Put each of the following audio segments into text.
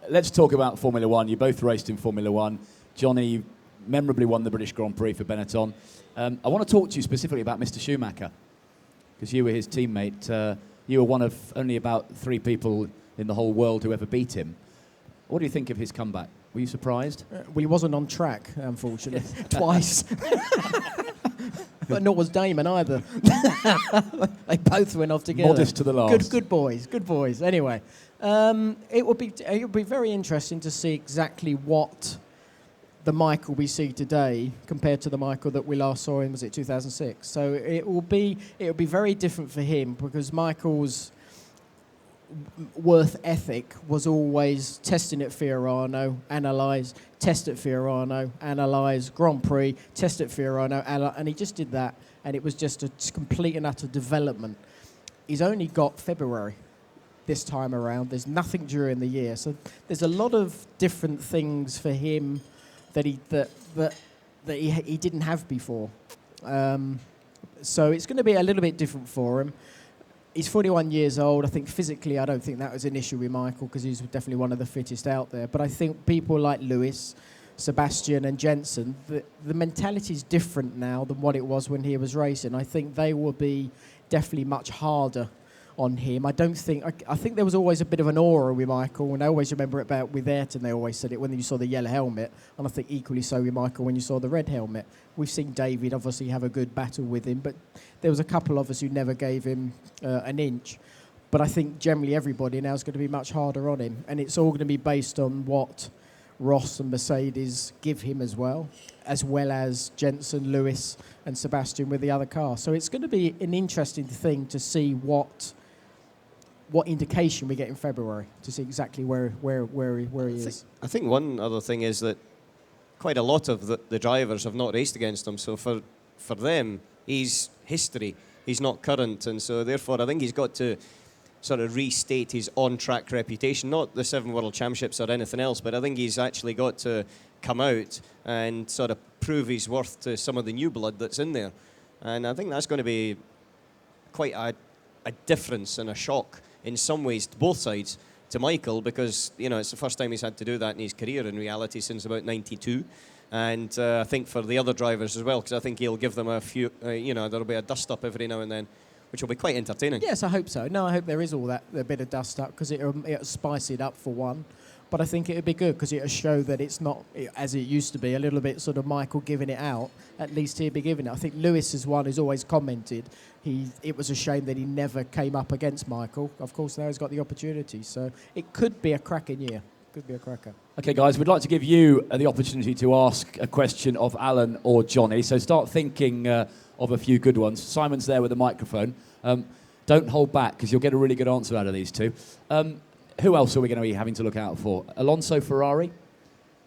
let's talk about Formula One. You both raced in Formula One. Johnny memorably won the British Grand Prix for Benetton. I want to talk to you specifically about Mr. Schumacher, because you were his teammate. You were one of only about 3 people in the whole world who ever beat him. What do you think of his comeback? Were you surprised? Well, he wasn't on track, unfortunately, twice. But nor was Damon either. They both went off together. Modest to the last. Good boys. Anyway, it would be very interesting to see exactly what the Michael we see today compared to the Michael that we last saw in, was it 2006? So it will be very different for him, because Michael's worth ethic was always testing at Fiorano, analyse, test at Fiorano, analyse, Grand Prix, test at Fiorano, and he just did that, and it was just a complete and utter development. He's only got February this time around. There's nothing during the year, so there's a lot of different things for him that he didn't have before. So it's going to be a little bit different for him. He's 41 years old. I think physically, I don't think that was an issue with Michael, because he's definitely one of the fittest out there. But I think people like Lewis, Sebastian and Jensen, the mentality is different now than what it was when he was racing. I think they will be definitely much harder on him. I think there was always a bit of an aura with Michael, and I always remember it with Ayrton, they always said it when you saw the yellow helmet, and I think equally so with Michael when you saw the red helmet. We've seen David obviously have a good battle with him, but there was a couple of us who never gave him an inch. But I think generally everybody now is going to be much harder on him, and it's all going to be based on what Ross and Mercedes give him as well as Jensen, Lewis and Sebastian with the other car. So it's going to be an interesting thing to see what indication we get in February, to see exactly where he is. I think one other thing is that quite a lot of the drivers have not raced against him, so for them, he's history. He's not current, and so therefore I think he's got to sort of restate his on-track reputation, not the 7 World Championships or anything else, but I think he's actually got to come out and sort of prove his worth to some of the new blood that's in there. And I think that's going to be quite a difference and a shock in some ways to both sides, to Michael, because it's the first time he's had to do that in his career in reality since about 92, and I think for the other drivers as well, because I think he'll give them a few, there'll be a dust up every now and then, which will be quite entertaining. Yes, I hope so. No, I hope there is all that, a bit of dust up, because it'll spice it up for one. But I think it'll be good, because it'll show that it's not, as it used to be, a little bit sort of Michael giving it out. At least he'll be giving it. I think Lewis is one who's always commented it was a shame that he never came up against Michael. Of course, now he's got the opportunity. So it could be a cracking year. Could be a cracker. OK, guys, we'd like to give you the opportunity to ask a question of Alan or Johnny. So start thinking of a few good ones. Simon's there with a microphone. Don't hold back, because you'll get a really good answer out of these two. Who else are we going to be having to look out for? Alonso, Ferrari?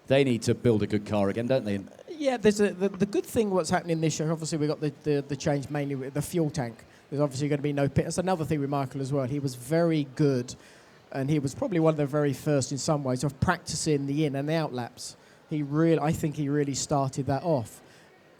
They need to build a good car again, don't they? Yeah, there's the good thing what's happening this year. Obviously, we've got the change mainly with the fuel tank. There's obviously going to be no pit. That's another thing with Michael as well. He was very good, and he was probably one of the very first in some ways of practicing the in and the out laps. I think he really started that off.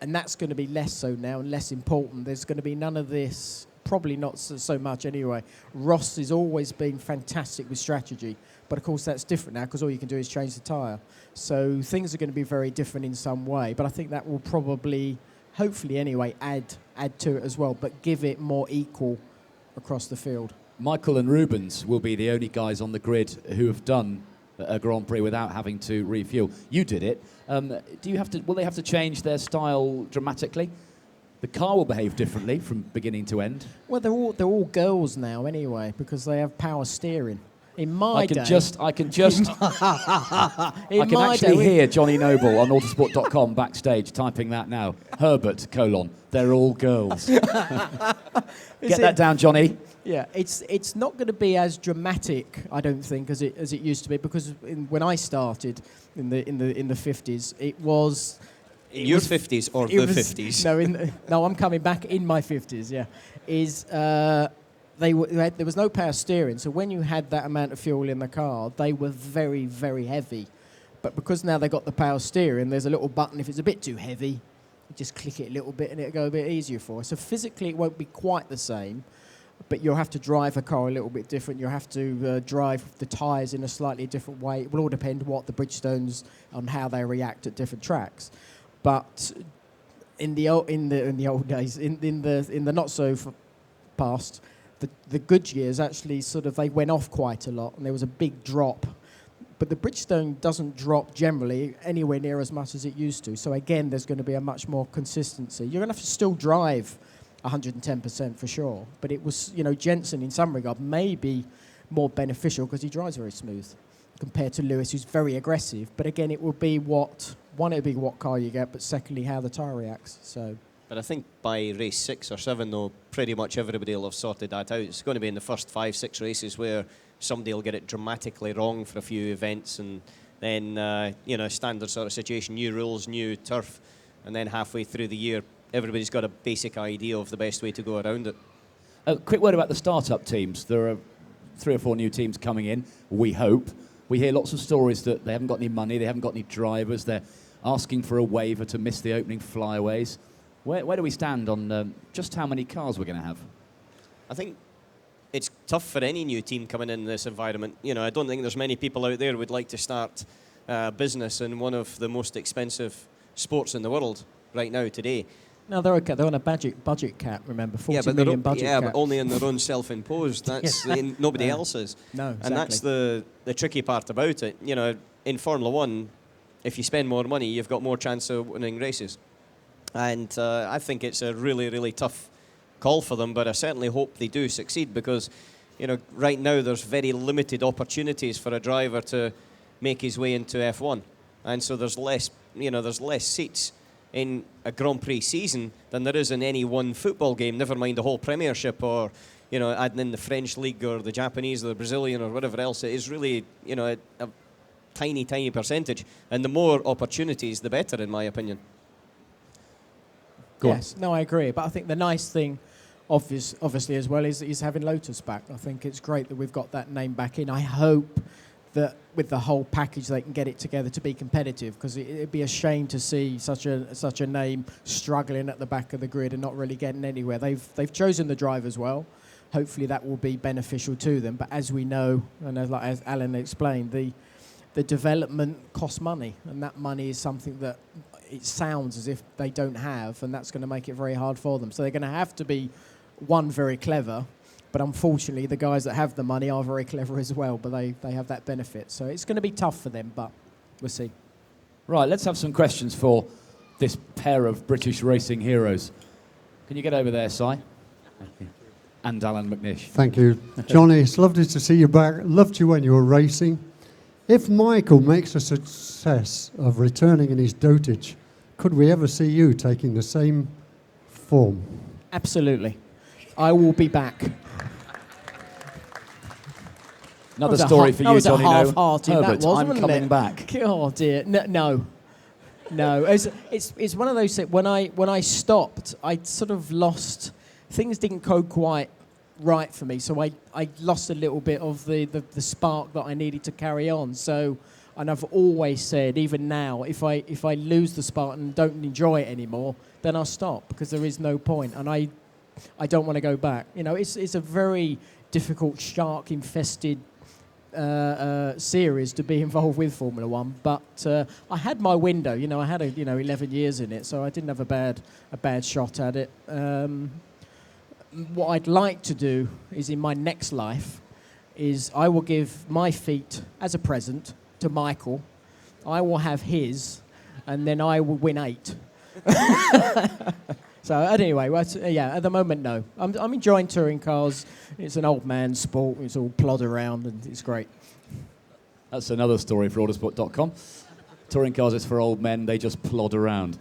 And that's going to be less so now and less important. There's going to be none of this. Probably not so much anyway. Ross has always been fantastic with strategy, but of course that's different now, because all you can do is change the tyre. So things are going to be very different in some way, but I think that will probably, hopefully anyway, add to it as well, but give it more equal across the field. Michael and Rubens will be the only guys on the grid who have done a Grand Prix without having to refuel. You did it. Will they have to change their style dramatically? The car will behave differently from beginning to end. Well, they're all girls now anyway, because they have power steering. In my I can just I can actually hear Johnny Noble on autosport.com backstage typing that now. Herbert, they're all girls. Get that down, Johnny. Yeah, it's not going to be as dramatic, I don't think, as it used to be, because when I started in the 50s, it was. In your 50s or the 50s? No, I'm coming back in my 50s, yeah. There was no power steering, so when you had that amount of fuel in the car, they were very, very heavy. But because now they've got the power steering, there's a little button. If it's a bit too heavy, you just click it a little bit and it'll go a bit easier for us. So physically it won't be quite the same, but you'll have to drive a car a little bit different. You'll have to drive the tyres in a slightly different way. It will all depend what the Bridgestones, on how they react at different tracks. But in the old days, in the not so past, the good years actually they went off quite a lot, and there was a big drop. But the Bridgestone doesn't drop generally anywhere near as much as it used to. So again, there's going to be a much more consistency. You're going to have to still drive 110% for sure. But it was, Jensen in some regard may be more beneficial because he drives very smooth compared to Lewis, who's very aggressive. But again, it will be what car you get, but secondly, how the tyre reacts. So. But I think by race 6 or 7, though, pretty much everybody will have sorted that out. It's going to be in the first 5, 6 races where somebody will get it dramatically wrong for a few events, and then, standard sort of situation, new rules, new turf, and then halfway through the year, everybody's got a basic idea of the best way to go around it. A quick word about the start-up teams. There are 3 or 4 new teams coming in, we hope. We hear lots of stories that they haven't got any money, they haven't got any drivers, they're asking for a waiver to miss the opening flyaways. Where do we stand on just how many cars we're going to have? I think it's tough for any new team coming in this environment. I don't think there's many people out there who would like to start business in one of the most expensive sports in the world right now, today. No, they're okay. They're on a budget cap, remember, 40 million budget cap. But only in their own self-imposed. That's nobody else's. No, exactly. And that's the tricky part about it. In Formula One, if you spend more money, you've got more chance of winning races. And I think it's a really, really tough call for them, but I certainly hope they do succeed because, right now there's very limited opportunities for a driver to make his way into F1. And so there's less seats in a Grand Prix season than there is in any one football game, never mind the whole Premiership or, adding in the French League or the Japanese or the Brazilian or whatever else. It is really, a tiny, tiny percentage. And the more opportunities, the better, in my opinion. Yes, no, I agree. But I think the nice thing, obviously as well, is having Lotus back. I think it's great that we've got that name back in. I hope that with the whole package they can get it together to be competitive, because it'd be a shame to see such a name struggling at the back of the grid and not really getting anywhere. They've chosen the drivers well. Hopefully that will be beneficial to them. But as we know, and as Alan explained, the development costs money, and that money is something that it sounds as if they don't have, and that's going to make it very hard for them. So they're going to have to be, one, very clever, but unfortunately the guys that have the money are very clever as well, but they have that benefit. So it's going to be tough for them, but we'll see. Right, let's have some questions for this pair of British racing heroes. Can you get over there, Si? And Alan McNish. Thank you. Johnny, it's lovely to see you back. Loved you when you were racing. If Michael makes a success of returning in his dotage, could we ever see you taking the same form? Absolutely. I will be back. Another story for you, Johnny. Herbert, I'm coming back. Oh dear, no. It's one of those. When I stopped, I sort of lost. Things didn't go quite right for me, so I lost a little bit of the spark that I needed to carry on. So, and I've always said, even now, if I lose the spark and don't enjoy it anymore, then I'll stop, because there is no point, and I don't want to go back. It's a very difficult shark-infested series to be involved with Formula One, but I had my window. I had 11 years in it, so I didn't have a bad shot at it. What I'd like to do is, in my next life, is I will give my feet as a present to Michael. I will have his, and then I will win 8. So anyway, at the moment, no. I'm enjoying touring cars. It's an old man's sport. It's all plod around, and it's great. That's another story for AUTOSPORT.com. Touring cars is for old men. They just plod around.